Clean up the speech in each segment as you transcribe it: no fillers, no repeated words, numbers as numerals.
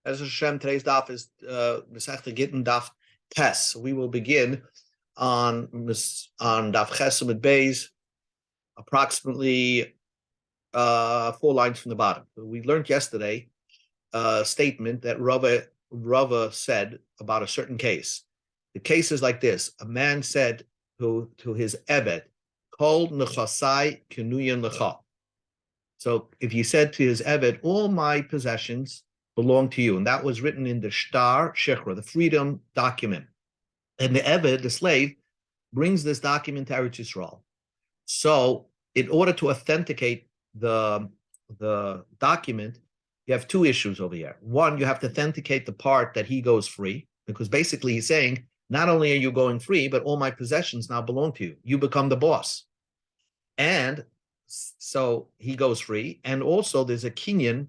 As Hashem, today's daf is Masechta Gittin Daf Tes. We will begin on Daf Chesed Beis, approximately 4 lines from the bottom. We learned yesterday a statement that Rava said about a certain case. The case is like this: a man said to his Eved, "Kol nechasai kenuyan lecha." So if he said to his Eved, "All my possessions belong to you," and that was written in the Shtar Shechra, the freedom document. And the Eved, the slave, brings this document to Eretz Yisrael. So in order to authenticate the document, you have 2 issues over here. One, you have to authenticate the part that he goes free, because basically he's saying, not only are you going free, but all my possessions now belong to you. You become the boss. And so he goes free. And also there's a kinyan,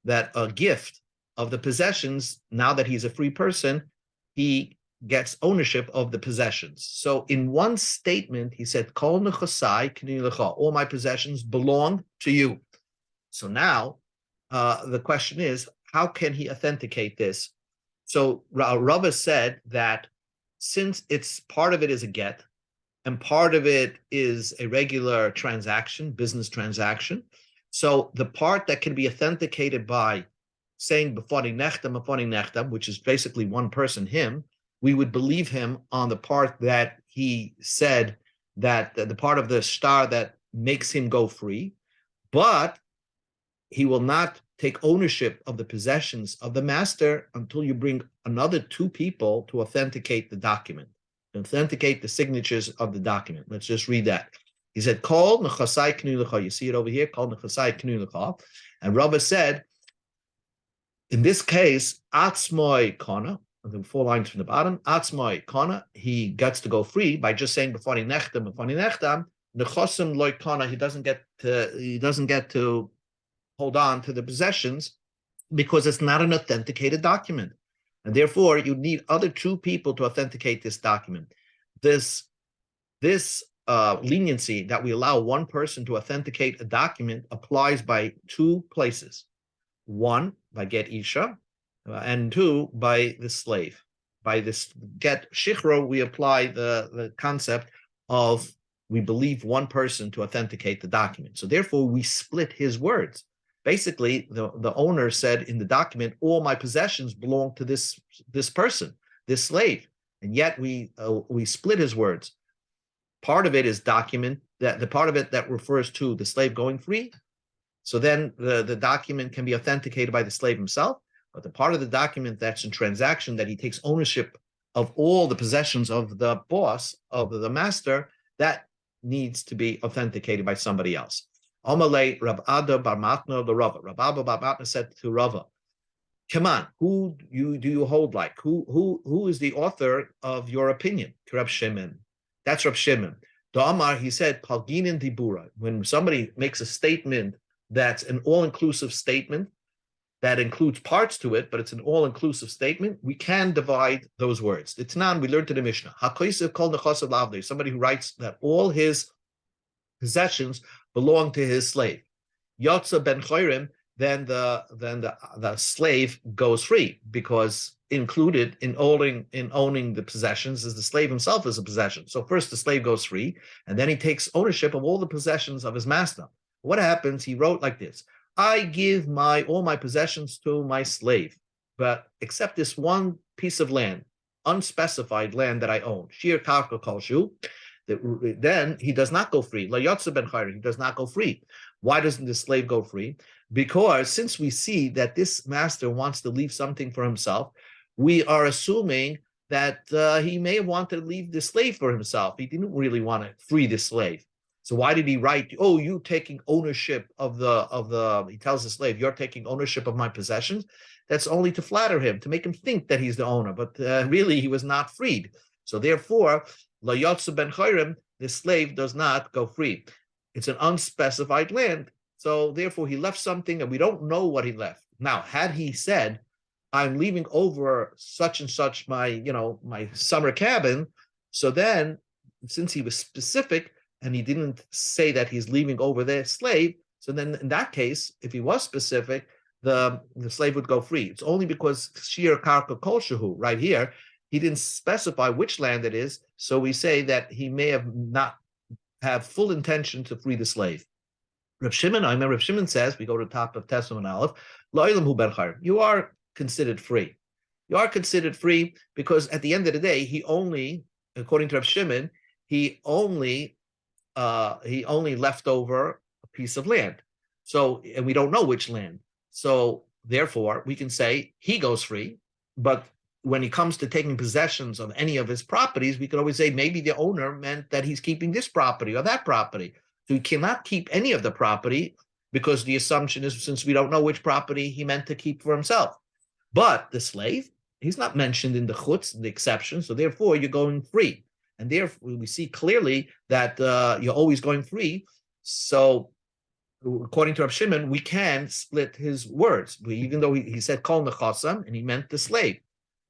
that a gift of the possessions, now that he's a free person, he gets ownership of the possessions. So in one statement, he said, Kol nechasai k'nei lecha, all my possessions belong to you. So now the question is, how can he authenticate this? So Rava said that since it's part of it is a get, and part of it is a regular transaction, business transaction, so the part that can be authenticated by saying b'fani nechtam, which is basically one person, him, we would believe him on the part that he said, that the part of the star that makes him go free, but he will not take ownership of the possessions of the master until you bring another 2 people to authenticate the document, authenticate the signatures of the document. Let's just read that. He said, Kol nechasai k'nei lecha. You see it over here, Kol nechasai k'nei lecha. And Rava said, in this case, atzmoi kana, the 4 lines from the bottom, atzmoi kana, he gets to go free by just saying b'fani nechtam, nechosim loy kana, he doesn't get to hold on to the possessions because it's not an authenticated document. And therefore, you need other 2 people to authenticate this document. This leniency that we allow one person to authenticate a document applies by 2 places. 1, by get isha, and 2, by the slave. By this get shichro, we apply the concept of we believe one person to authenticate the document. So therefore, we split his words. Basically, the owner said in the document, all my possessions belong to this person, this slave. And yet we split his words. Part of it is document, that the part of it that refers to the slave going free. So then the document can be authenticated by the slave himself. But the part of the document that's in transaction, that he takes ownership of all the possessions of the boss, of the master, that needs to be authenticated by somebody else. Amalei Rab Ada bar Matna the Rava. Rab Abba bar Matna said to Rava, come on, who do you hold like? Who is the author of your opinion? Rab Shimon. That's Rab Shimon. The Amar, he said, Palginin Dibura. When somebody makes a statement that's an all-inclusive statement, that includes parts to it, but it's an all-inclusive statement, we can divide those words. It's not, we learned in the Mishnah. Somebody who writes that all his possessions belong to his slave. Yotza ben Choyrim, then the slave goes free, because included in owning the possessions is the slave himself as a possession. So first the slave goes free, and then he takes ownership of all the possessions of his master. What happens? He wrote like this: I give all my possessions to my slave, but except this one piece of land, unspecified land that I own, shir karka kolshu, then he does not go free. La yotza ben chayri, he does not go free. Why doesn't the slave go free? Because since we see that this master wants to leave something for himself, we are assuming that he may have wanted to leave the slave for himself. He didn't really want to free the slave. So why did he write, oh, you taking ownership of he tells the slave, you're taking ownership of my possessions? That's only to flatter him, to make him think that he's the owner, but really he was not freed. So therefore, La Yotzu ben Chayrim, the slave does not go free. It's an unspecified land. So therefore he left something and we don't know what he left. Now, had he said, I'm leaving over such and such my summer cabin, so then since he was specific, and he didn't say that he's leaving over their slave, so then in that case, if he was specific, the slave would go free. It's only because Shir Karka Kol Shehu, right here, he didn't specify which land it is, so we say that he may have not have full intention to free the slave. Reb Shimon says, we go to the top of Testament Aleph, Lo'ilam hu ben chayim. You are considered free. You are considered free because at the end of the day, he only, according to Reb Shimon, he only left over a piece of land. So, and we don't know which land. So therefore, we can say he goes free, but when it comes to taking possessions of any of his properties, we could always say maybe the owner meant that he's keeping this property or that property. So he cannot keep any of the property because the assumption is, since we don't know which property he meant to keep for himself. But the slave, he's not mentioned in the chutz, the exception, so therefore you're going free. And therefore we see clearly that you're always going free. So according to Rav Shimon, we can split his words. Even though he said kol nechasam, and he meant the slave.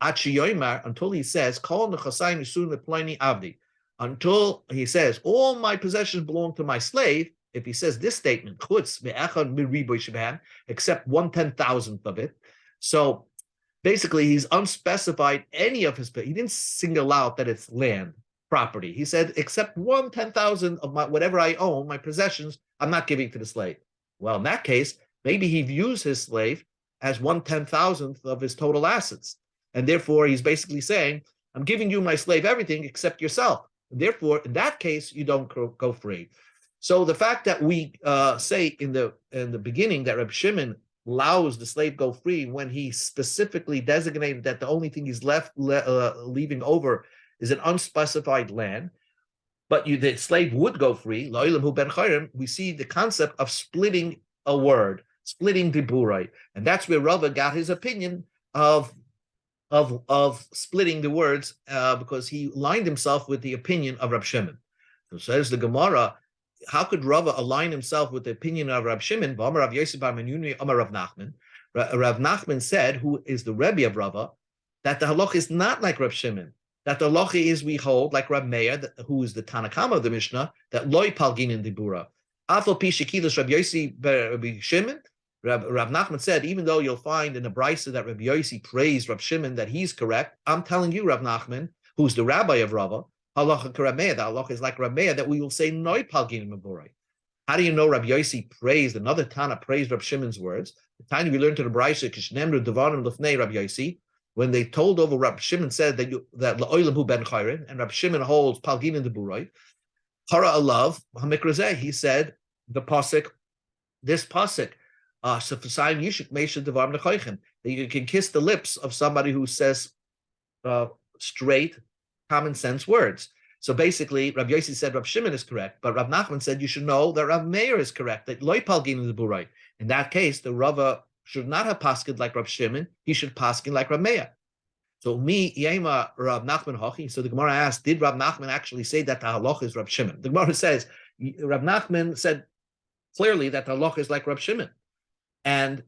Until he says kol nechasayim isun leploni avdi. Until he says all my possessions belong to my slave. If he says this statement, chutz ve'echad miriboy shebam, except 1/10,000th of it. So basically, he's unspecified any of his. He didn't single out that it's land, property. He said, except 1/10,000 of my whatever I own, my possessions, I'm not giving to the slave. Well, in that case, maybe he views his slave as 1/10,000th of his total assets, and therefore he's basically saying, I'm giving you my slave everything except yourself. And therefore, in that case, you don't go free. So the fact that we say in the beginning that Reb Shimon allows the slave go free when he specifically designated that the only thing he's leaving over is an unspecified land, but the slave would go free, we see the concept of splitting a word, splitting diburai, and that's where Rava got his opinion of splitting the words because he aligned himself with the opinion of Rab Shimon. So says the Gemara, how could Rava align himself with the opinion of Rab Shimon? Rav Nachman said, who is the Rebbe of Rava, that the halacha is not like Rab Shimon. That the halacha is, we hold, like Rab Meir, who is the Tanakama of the Mishnah, that loy palgin in dibura. Afal pi shekilas Rab Yosi Rab Shimon. Rab Nachman said, even though you'll find in the Brisa that Rab Yosi praised Rab Shimon that he's correct, I'm telling you, Rab Nachman, who's the rabbi of Rava, halacha k'Rab the halacha is like Rab Meir, that we will say noy palgin in dibura. How do you know Rab Yosi praised, another Tana praised Rab Shimon's words? The time we learned to the Brisa, Kishnemru Devarim Lefnei Rab Yosi, when they told over, Rab Shimon said that La'olam hu ben chayrin, and Rab Shimon holds palgin in dibura. Hara alav hamikrazeh, he said the pasuk, this pasuk, that you can kiss the lips of somebody who says straight, common sense words. So basically, Rab Yosi said Rab Shimon is correct, but Rab Nachman said you should know that Rab Meir is correct, that loy palgin in dibura. In that case, the Rava should not have paskined like Rab Shimon, he should paskin like Rab Meir. So Yema Rab Nachman Hochi. So the Gemara asked, did Rab Nachman actually say that the halacha is Rab Shimon? The Gemara says, Rab Nachman said clearly that the halacha is like Rab Shimon, and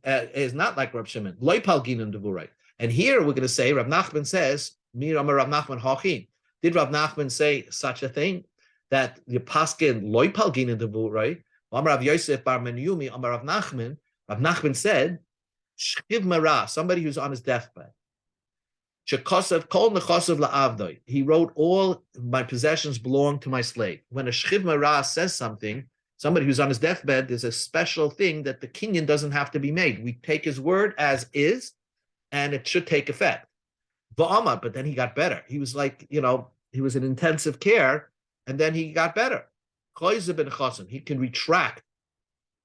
is not like Rab Shimon. Loy palginun devurai. And here we're going to say, Rab Nachman says, Mir Amar Rab Nachman Hochi. Did Rab Nachman say such a thing? That the paskin loy palginun devurai? Amar Rav Yosef bar Menyumi Amar Rav Nachman. Rav Nachman said, Shchiv Mara, somebody who's on his deathbed. Shekosav kol nechosav la'avdoi. He wrote, all my possessions belong to my slave. When a Shchiv Mara says something, somebody who's on his deathbed, there's a special thing that the kinyan doesn't have to be made. We take his word as is, and it should take effect. Va'amar, but then he got better. He was like, he was in intensive care, and then he got better. He can retract.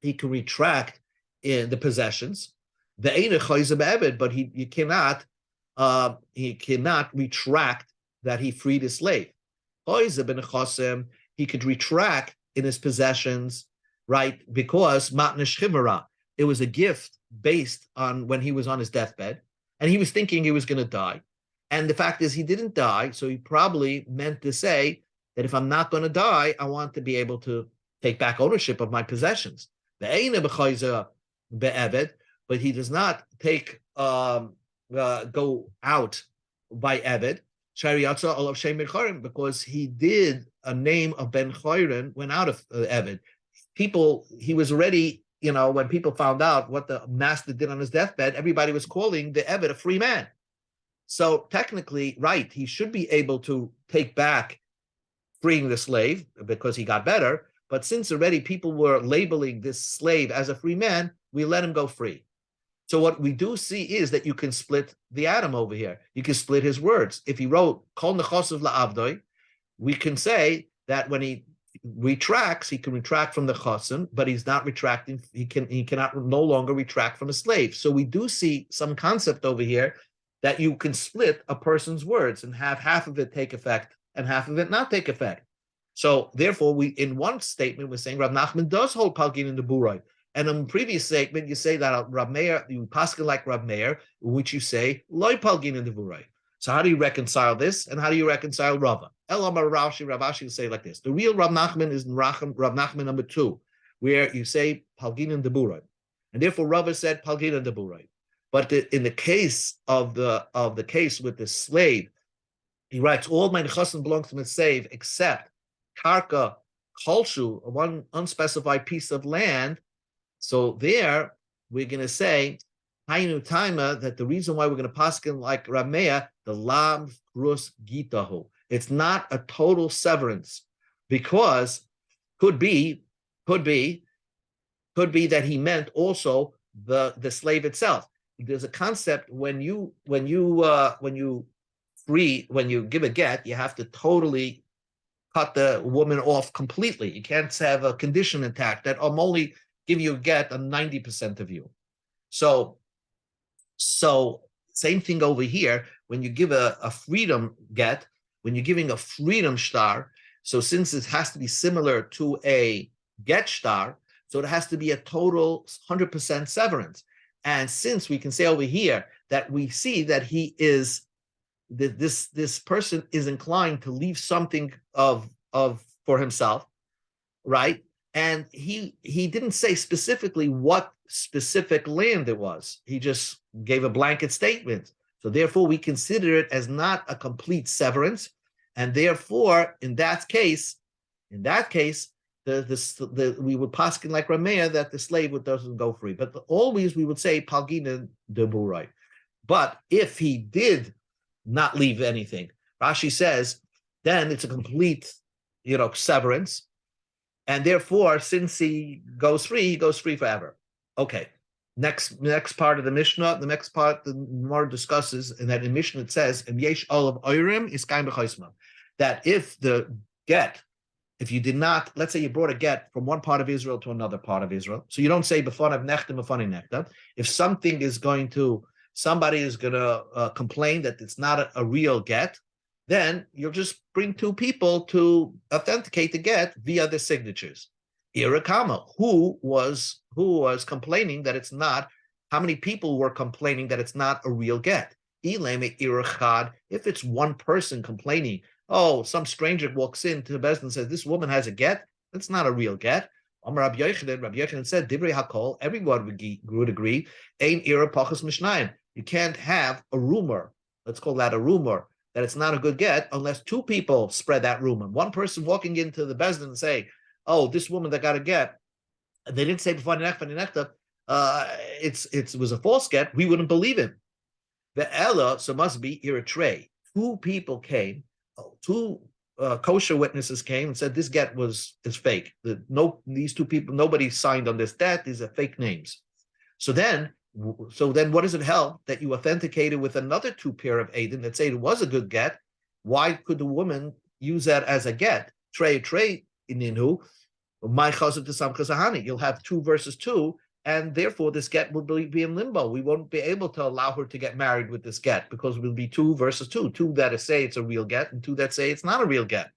He can retract in the possessions. But he cannot retract that he freed his slave. He could retract in his possessions, right? Because it was a gift based on when he was on his deathbed, and he was thinking he was going to die. And the fact is, he didn't die, so he probably meant to say that if I'm not going to die, I want to be able to take back ownership of my possessions. But he does not take go out by Eved, because he did a name of Ben Chayrin went out of Eved. He was already when people found out what the master did on his deathbed, everybody was calling the Eved a free man. So technically, right, he should be able to take back freeing the slave because he got better. But since already people were labeling this slave as a free man, we let him go free. So what we do see is that you can split the atom over here. You can split his words. If he wrote Kol Nechosiv La'avdoi, we can say that when he retracts, he can retract from the chosim, but he's not retracting. He cannot no longer retract from a slave. So we do see some concept over here that you can split a person's words and have half of it take effect and half of it not take effect. So therefore, we in one statement we're saying Rav Nachman does hold palgin in the burai. And in the previous statement, you say that Rav Meir, you paskin like Rav Meir, which you say loy palgin in the burai. So how do you reconcile this, and how do you reconcile Rava? Elamar Rashi, Rav Ashi will say like this: the real Rav Nachman is in Rav Nachman number 2, where you say palgin in the burai, and therefore Rava said palgin in the burai. But in the case of the case with the slave, he writes all my nechasim belongs to the slave except karka kolshu, one unspecified piece of land. So there, we're going to say, Hainu Taima, that the reason why we're going to paskin like Rameya, the Lav Grus Gitahu. It's not a total severance, because could be that he meant also the slave itself. There's a concept when you give a get, you have to totally cut the woman off completely. You can't have a condition intact that I'm only give you a get on 90% of you. So same thing over here. When you give a freedom get, when you're giving a freedom star, so since it has to be similar to a get star, so it has to be a total 100% severance. And since we can say over here that we see that he is this person is inclined to leave something of for himself, right? And he didn't say specifically what specific land it was. He just gave a blanket statement. So therefore, we consider it as not a complete severance, and therefore, in that case, we would paskin like Rameya that the slave doesn't go free. But always we would say palgina de burai. But if he did not leave anything, Rashi says, then it's a complete, severance. And therefore, since he goes free forever. Okay. Next part of the Mishnah, the next part the more discusses, and that in Mishnah it says, "Yesh olav oirim is kaim b'chaisma," that if you did not, let's say you brought a get from one part of Israel to another part of Israel, so you don't say b'fanav nechtam b'fani nechtam. If somebody is going to complain that it's not a real get, then you'll just bring two people to authenticate the get via the signatures. Irakama, who was complaining that it's not, how many people were complaining that it's not a real get? Ileme irachad, if it's one person complaining, some stranger walks into the Bezdin and says, this woman has a get, that's not a real get. Rabbi Yochanan said, Divrei Hakol, everyone would agree, Ein ira pachas mishnayim. You can't have a rumor, let's call that a rumor, that it's not a good get unless two people spread that rumor. One person walking into the Bezdin and say, this woman that got a get, they didn't say before it was a false get, we wouldn't believe him. The Ella, so must be Eritrea. Two people came, two kosher witnesses came and said this get is fake. These two people, nobody signed on this debt. These are fake names. So then what does it help that you authenticated with another two pair of Aiden that say it was a good get? Why could the woman use that as a get? Trey ininu, my chazak to sam chazahani. You'll have 2 versus 2, and therefore this get will be in limbo. We won't be able to allow her to get married with this get because it will be 2 versus 2. 2 that say it's a real get and 2 that say it's not a real get.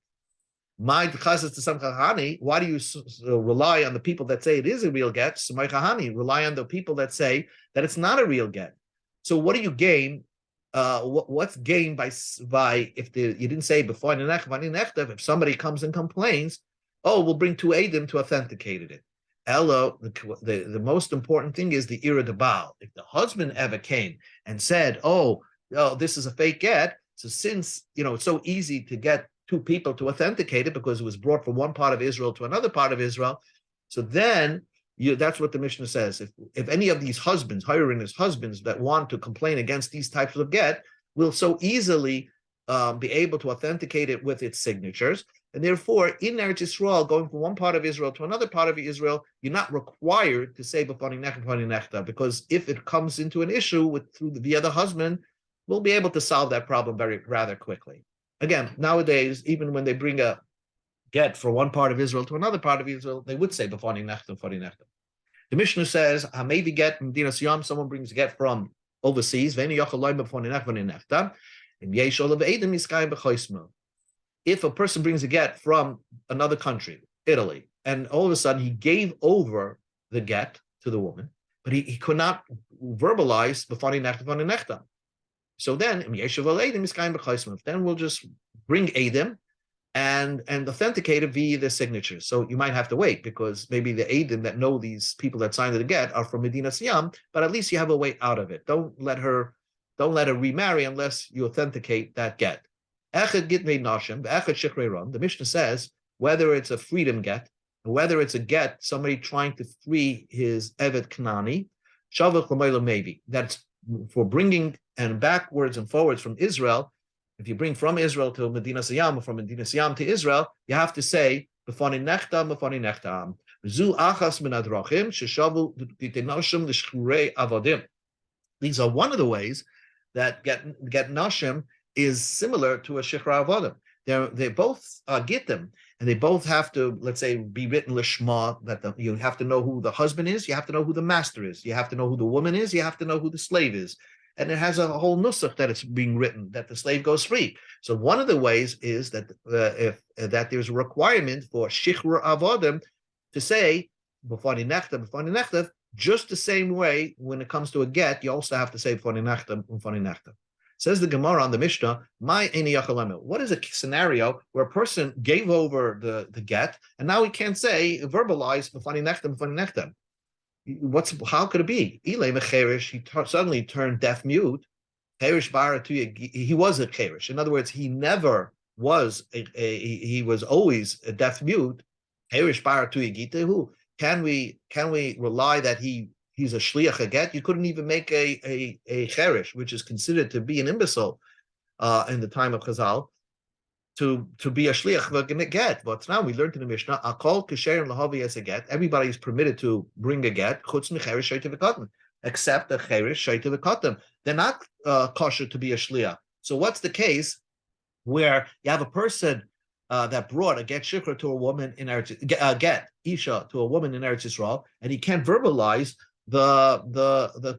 My chazak to sam chazahani. Why do you rely on the people that say it is a real get? So my chahani, rely on the people that say that it's not a real get. So what do you gain? What's gained by if you didn't say before if somebody comes and complains, we'll bring 2 Eidim to authenticate it. Ella, the most important thing is the ira de Baal. If the husband ever came and said, this is a fake get, so since it's so easy to get 2 people to authenticate it because it was brought from one part of Israel to another part of Israel, so then That's what the Mishnah says. If any of these husbands, hiring his husbands that want to complain against these types of get, will so easily be able to authenticate it with its signatures. And therefore, in Eretz Yisrael, going from one part of Israel to another part of Israel, you're not required to say b'fani nechta, because if it comes into an issue via the husband, we'll be able to solve that problem rather quickly. Again, nowadays, even when they bring a get from one part of Israel to another part of Israel, they would say b'fani nechta. The Mishnah says, maybe get Medina Siyam, someone brings a get from overseas, if a person brings a get from another country, Italy, and all of a sudden he gave over the get to the woman, but he could not verbalize b'fani nechta. So then we'll just bring Eidim and authenticate it via the signatures. So you might have to wait, because maybe the Eidim that know these people that signed the get are from Medina Siyam, but at least you have a way out of it. Don't let her remarry unless you authenticate that get. The Mishnah says whether it's a freedom get, whether it's a get, somebody trying to free his Evet Kanani, maybe that's for bringing and backwards and forwards from Israel. If you bring from Israel to Medina Siyam, or from Medina Siyam to Israel, you have to say b'fani nechta. These are one of the ways that get nashim is similar to a shichra avodim. They both gittim, and they both have to, let's say, be written lishma. You have to know who the husband is, you have to know who the master is, you have to know who the woman is, you have to know who the slave is. And it has a whole nusach that it's being written, that the slave goes free. So one of the ways is that that there's a requirement for shichra avodim to say b'fani nechta, just the same way when it comes to a get, you also have to say b'fani nechta. Says the Gemara on the Mishnah, what is a scenario where a person gave over the get and now he can't verbalize b'fani nechta? How could it be? He suddenly turned deaf mute. He was a cherish. In other words, he never was he was always a deaf mute. Can we rely that he's a shliach a get? You couldn't even make a cherish, which is considered to be an imbecile in the time of Chazal, to be a shliach get. But now we learned in the Mishnah, akol kasher and lahavi as a get. Everybody is permitted to bring a get, chutz micherish shayta v'katan, except a cherish shayta v'katan. They're not kosher to be a shliach. So what's the case where you have a person that brought a get shikra to a woman in get isha to a woman in Eretz Yisrael, and he can't verbalize the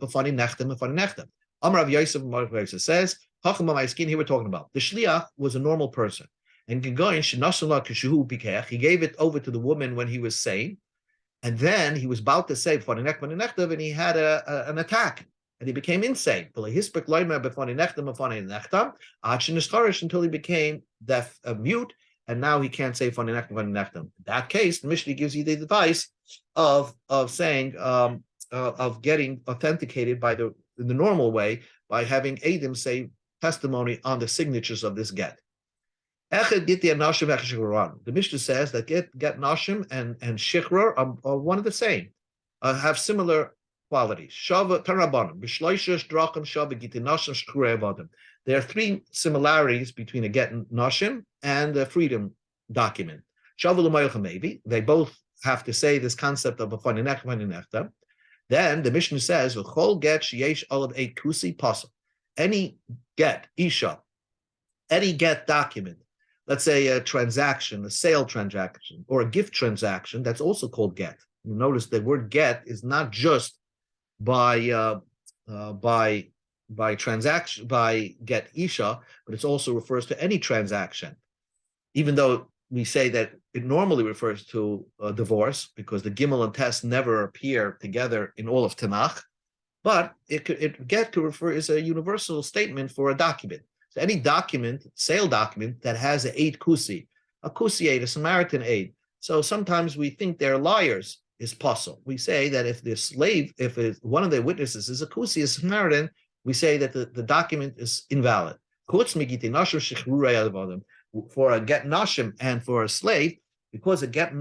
b'fani nechtem. Amar Rav Yosef says, here we're talking about the shliach was a normal person, and he gave it over to the woman when he was sane, and then he was about to say b'fani nechtem, and he had an attack, and he became insane. Until he became deaf, mute, and now he can't say b'fani nechtem. In that case, the Mishnah gives you the advice of saying of getting authenticated in the normal way by having Eidim say testimony on the signatures of this get. The Mishnah says that get nashim and shichra are one of the same, have similar qualities. There are three similarities between a get nashim and a freedom document. They both have to say this concept of b'fani nechta. Then the Mishnah says, any get, isha, any get document, let's say a transaction, a sale transaction, or a gift transaction, that's also called get. You notice the word get is not just by transaction, by get isha, but it also refers to any transaction, even though we say that it normally refers to a divorce because the Gimel and Tes never appear together in all of Tanakh, but it get to refer is a universal statement for a document. So any document, sale document that has an aid kusi, a kusi aid, a Samaritan aid. So sometimes we think they're liars is possible. We say that if the slave, if one of the witnesses is a kusi, a Samaritan, we say that the document is invalid. For a get nashim and for a slave, because a get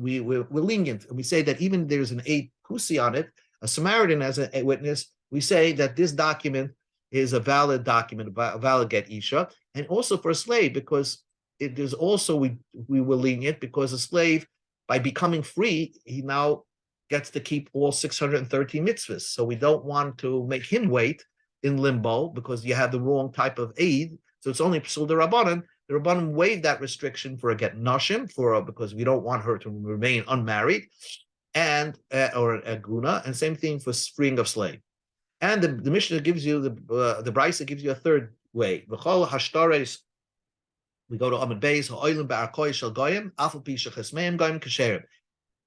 we're lenient, and we say that even there's an aid kusi on it, a Samaritan as a witness, we say that this document is a valid document, a valid get isha, and also for a slave, because there's also we were lenient because a slave, by becoming free, he now gets to keep all 613 mitzvahs. So we don't want to make him wait in limbo because you have the wrong type of aid. So it's only psul the Rabbanan. The Rabbanan waived that restriction for a get nashim, because we don't want her to remain unmarried, and or a guna, and same thing for freeing of slave. And the Mishnah gives you the Brisa gives you a third way. V'chol hashtares. We go to Amud Beis. Ha'olim be'arkoi shel goyim afal pi shechesmeim goyim kasherim.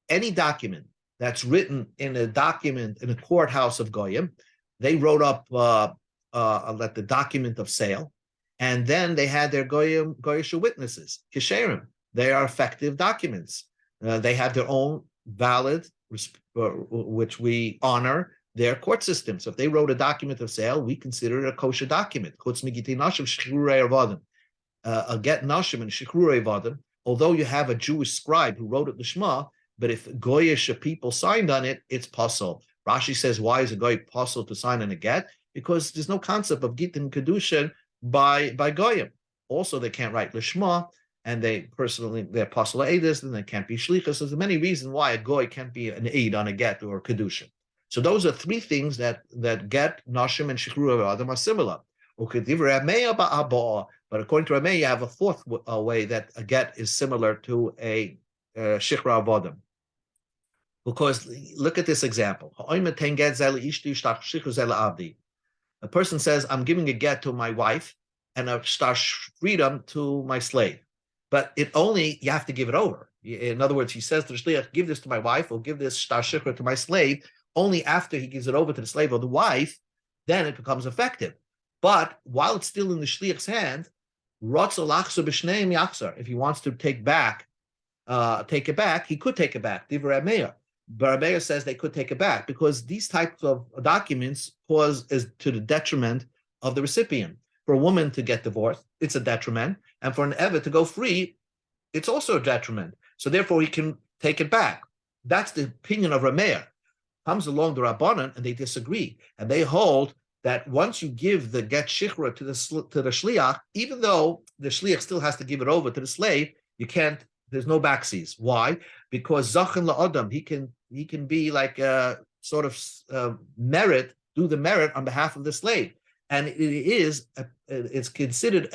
Any document that's written in a courthouse of goyim, they wrote up the document of sale, and then they had their goyish witnesses, kisherim. They are effective documents. They have their own valid, which we honor their court system. So if they wrote a document of sale, we consider it a kosher document. A get nashim and shichrurei vadim. Although you have a Jewish scribe who wrote it l'shma, but if goyish people signed on it, it's pasul. Rashi says, why is a goy pasul to sign on a get? Because there's no concept of gittin kedushin by goyim. Also, they can't write l'shma, and they're pasul edis, and they can't be shlichus. So there's many reasons why a goy can't be an aid on a get or a kedushin. So those are three things that get, nashim, and shichrurei vadim are similar. But according to Rameh, you have a fourth way that a get is similar to a shichra avodim. Because look at this example. A person says, I'm giving a get to my wife and a shtar freedom to my slave. But you have to give it over. In other words, he says to the shliach, give this to my wife, or give this shtar shichra to my slave. Only after he gives it over to the slave or the wife, then it becomes effective. But while it's still in the shliach's hand, if he wants to take it back, he could take it back. But Rabbeinu says they could take it back because these types of documents is to the detriment of the recipient. For a woman to get divorced, it's a detriment, and for an eved to go free, it's also a detriment. So therefore, he can take it back. That's the opinion of Rameir. Comes along the Rabbanan, and they disagree, and they hold that once you give the get shichra to the shliach, even though the shliach still has to give it over to the slave, you can't. There's no backsies. Why? Because zachin la'adam, he can be like a sort of merit, do the merit on behalf of the slave, and it's considered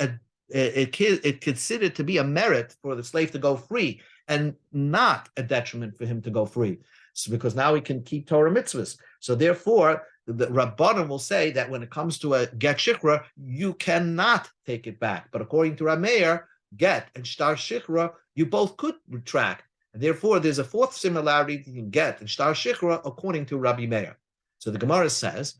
to be a merit for the slave to go free, and not a detriment for him to go free. So because now he can keep Torah mitzvahs. So therefore, the Rabbanim will say that when it comes to a get shikra, you cannot take it back. But according to Rameir, get and shtar shikra, you both could retract. And therefore, there's a fourth similarity between get and shtar shikra according to Rabbi Meir. So the Gemara says,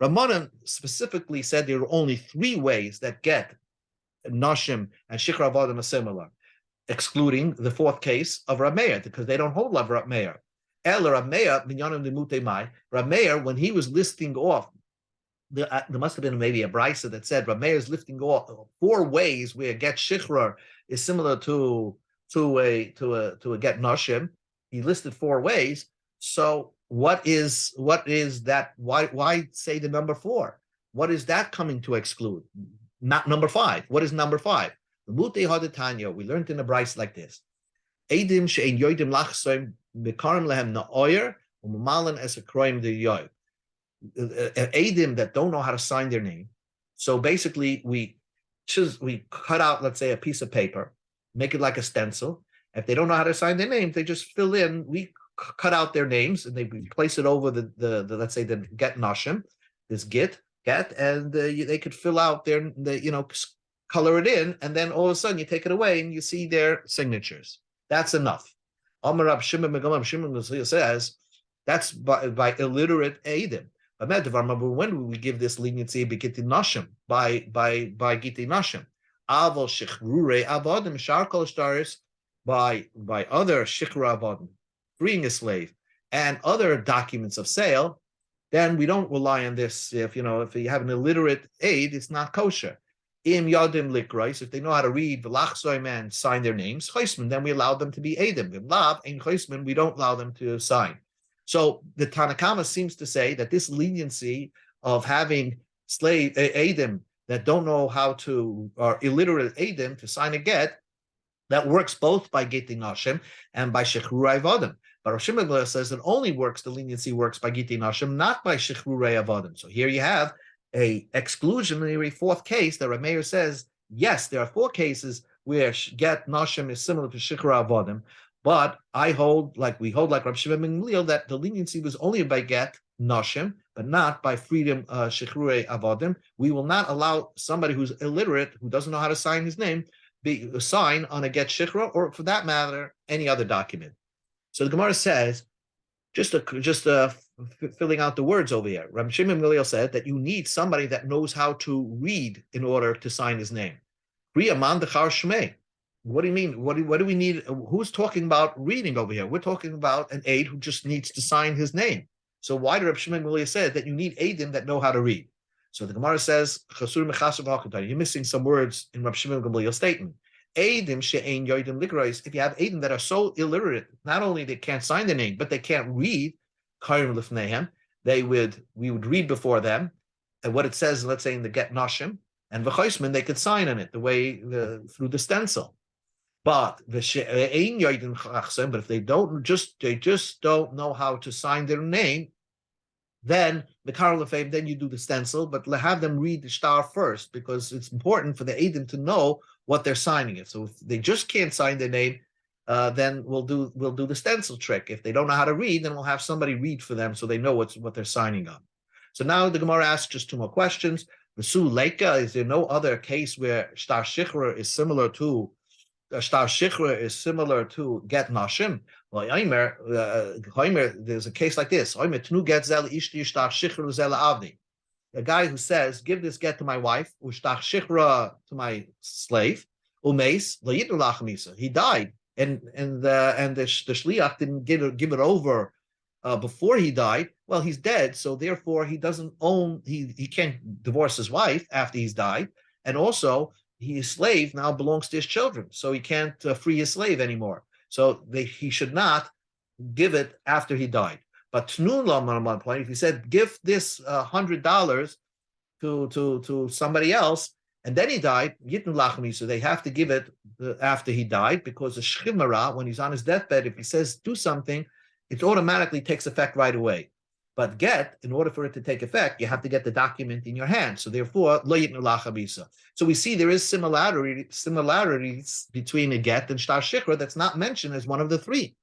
Rabbanim specifically said there are only three ways that get, nashim, and shikra avodim are similar, excluding the fourth case of Rameir, because they don't hold Rav Meir. Rav Meir, when he was listing off, there must have been maybe a brisa that said Rav Meir is listing off four ways where get shichra is similar to a get nashim. He listed four ways. So what is that? Why say the number four? What is that coming to exclude? Not number five. What is number five? We learned in a brisa like this. Eidim she'en yoidim lachsoim bekarim lehem na'oyer u'mamalan es akroim de yoy. Eidim that don't know how to sign their name. So basically, we cut out, let's say, a piece of paper, make it like a stencil. If they don't know how to sign their name, they just fill in. We cut out their names and they place it over the let's say the get nashim, this get, and they could fill out color it in, and then all of a sudden you take it away and you see their signatures. That's enough. Amar Rab Shimon says that's by illiterate eidim. When will we give this leniency? By gittin nashim, by gittin nashim. Aval shichrurei avodim shar kol shtaris, by other shichra avodim, freeing a slave, and other documents of sale. Then we don't rely on this. If you have an illiterate aid, it's not kosher. Im yadim likrais, if they know how to read v'lachsoim and sign their names, chaisman, then we allow them to be edim. V'lav ein chaisman, we don't allow them to sign. So the Tanakama seems to say that this leniency of having slave edim that don't know how to, or illiterate edim to sign a get, that works both by Gittin Nashim and by Shechrurei Avodim. But Rosh Hashanah says it only works, the leniency works by Gittin Nashim, not by Shechrurei Avodim. So here you have a exclusionary fourth case that Rav Meir says, yes, there are four cases where get Nashim is similar to Shechrurei Avodim, but we hold like Rav Shimon ben Gamliel that the leniency was only by get Nashim, but not by freedom Shechrurei Avodim. We will not allow somebody who's illiterate, who doesn't know how to sign his name, be a sign on a get shikra, or for that matter, any other document. So the Gemara says, just filling out the words over here. Rabbi Shimon Gamliel said that you need somebody that knows how to read in order to sign his name. What do you mean? What do we need? Who's talking about reading over here? We're talking about an aide who just needs to sign his name. So why did Rabbi Shimon Gamliel say that you need aidim that know how to read? So the Gemara says, you're missing some words in Rabbi Shimon Gamliel's statement. If you have Eidim that are so illiterate, not only they can't sign the name, but they can't read, we would read before them, and what it says, let's say in the Get Nashim, and V'chaisman, they could sign on it through the stencil. But if they just don't know how to sign their name, then the Karol of Fame, then you do the stencil, but have them read the star first, because it's important for the Eidim to know what they're signing it. So if they just can't sign their name, then we'll do the stencil trick. If they don't know how to read, then we'll have somebody read for them so they know what they're signing on. So now the Gemara asks just two more questions. The Su Leika, is there no other case where Shtar Shichra is similar to Get Nashim? Well, there's a case like this. A guy who says, give this get to my wife, to my slave, he died, and the shliach didn't give it over before he died. Well, he's dead, so therefore he doesn't own, he can't divorce his wife after he's died, and also his slave now belongs to his children, so he can't free his slave anymore. So he should not give it after he died. But Tnun Lam on one point, if he said, give this $100 to somebody else, and then he died, Yitnu Lachmi, so they have to give it after he died, because the Shchimara, when he's on his deathbed, if he says do something, it automatically takes effect right away. But get, in order for it to take effect, you have to get the document in your hand. So therefore, Lo Yitnu Lachamisa. So we see there is similarities between a get and Shtar Shikra that's not mentioned as one of the three.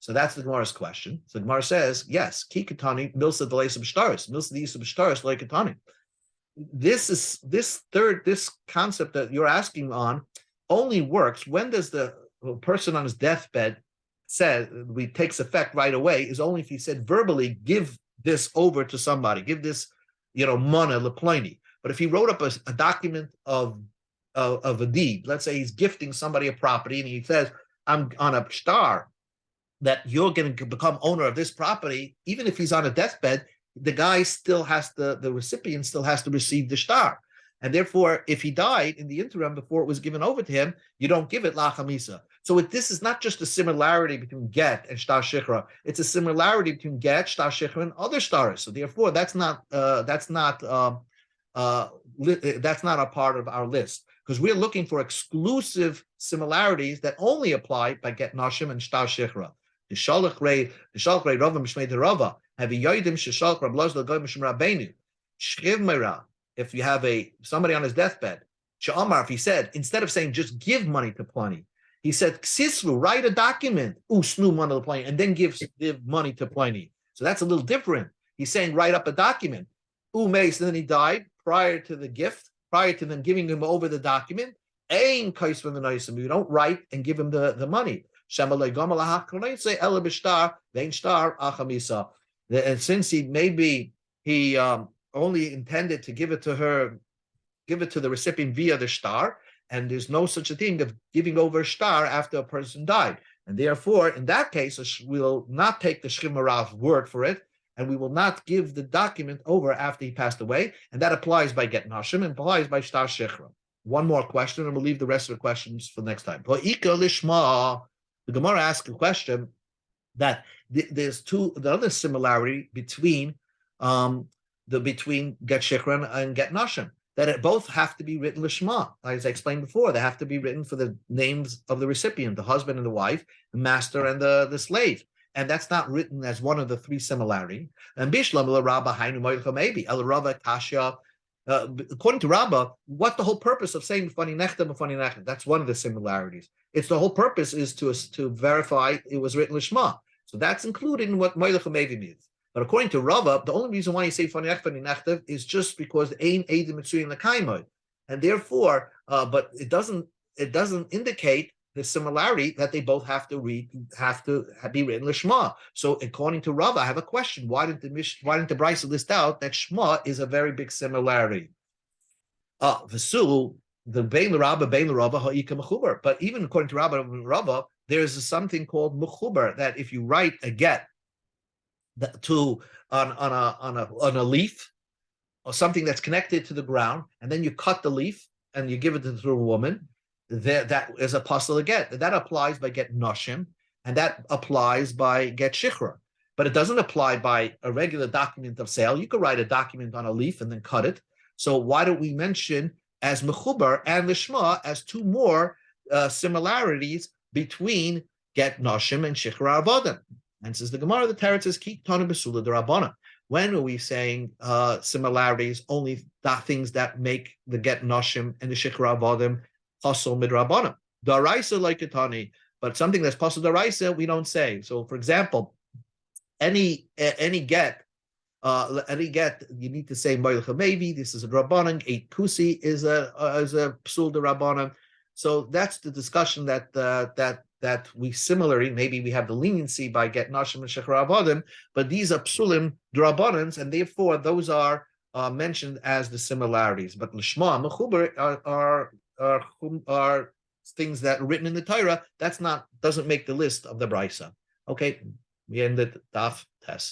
So that's the Gemara's question. So the Gemara says, yes, Ki Katani, Milsa Delaysa B'Shtaris, Milsa Deisa B'Shtaris, Lo Katani. This concept that you're asking on only works when does the person on his deathbed takes effect right away, is only if he said verbally, give this over to somebody, give this, mana leploni. But if he wrote up a document of a deed, let's say he's gifting somebody a property, and he says, I'm on a star that you're going to become owner of this property, even if he's on a deathbed, the guy still has the recipient still has to receive the star. And therefore, if he died in the interim before it was given over to him, you don't give it lachamisa. So this is not just a similarity between get and shtar shikra; it's a similarity between get, shtar shikra, and other stars. So therefore, that's not a part of our list, because we're looking for exclusive similarities that only apply by get nashim and shtar shikra. The shalach rei rava mishmei derava have yodim sheshalach rab loz l'goy mishum rabbeinu shchiv meira. If you have somebody on his deathbed, Sha'amar, if he said, instead of saying just give money to Pliny, he said, Ksisru, write a document, usnu money to Pliny, and then give money to Pliny. So that's a little different. He's saying, write up a document. Umeis, and then he died prior to the gift, prior to them giving him over the document. Ain kais from the noisim. You don't write and give him the money. And since he only intended to give it to the recipient via the star, and there's no such a thing of giving over a star after a person died. And therefore, in that case, we'll not take the Shchimara's word for it, and we will not give the document over after he passed away. And that applies by Get Nashim and applies by Shtar Shechra. one more question, and we'll leave the rest of the questions for next time. The Gemara asks a question that there's the other similarity between between get shikran and get nashim, that it both have to be written lishma. As I explained before, they have to be written for the names of the recipient, the husband and the wife, the master and the slave. And that's not written as one of the three similarities. And Bishlam Rabba Hainu maybe El Rabba Kasha. According to Rabbah, what the whole purpose of saying funny nechta, that's one of the similarities. It's the whole purpose is to verify it was written lishma. So that's included in what Moilech Mevi means. But according to Rabbah, the only reason why you say funny nechta is just because Ein Eidim Mitzuyin Lekaimod, and therefore, but it doesn't indicate the similarity that they both have to be written lishma. So according to Rabbah, I have a question: why didn't the Brisa list out that shma is a very big similarity? V'su the bein l'Rabbah ha'ika mechuber. But even according to Rabbah, there is something called mechuber, that if you write a get on a leaf or something that's connected to the ground, and then you cut the leaf and you give it to a woman, that is a pasal get. That applies by get noshim, and that applies by get shichra. But it doesn't apply by a regular document of sale. You could write a document on a leaf and then cut it. So why don't we mention as mechubar and lishma as two more similarities between get noshim and shichra avodim? And says the Gemara, the Teretz says ki tana besula derabbanan. When are we saying similarities? Only things that make the get noshim and the shichra avodim pasal midrabanan. Daraisa like a tani, but something that's pasal daraisa we don't say. So, for example, any get you need to say moilcha maybe. This is a drabanan. 8 kusi is a psul derabanan. So that's the discussion that we similarly, maybe we have the leniency by get nashim and shechra avodim, but these are psulim drabanans, and therefore those are mentioned as the similarities. But lishma mechuber are things that are written in the Torah. Doesn't make the list of the brisa. Okay, we ended Daf Tes.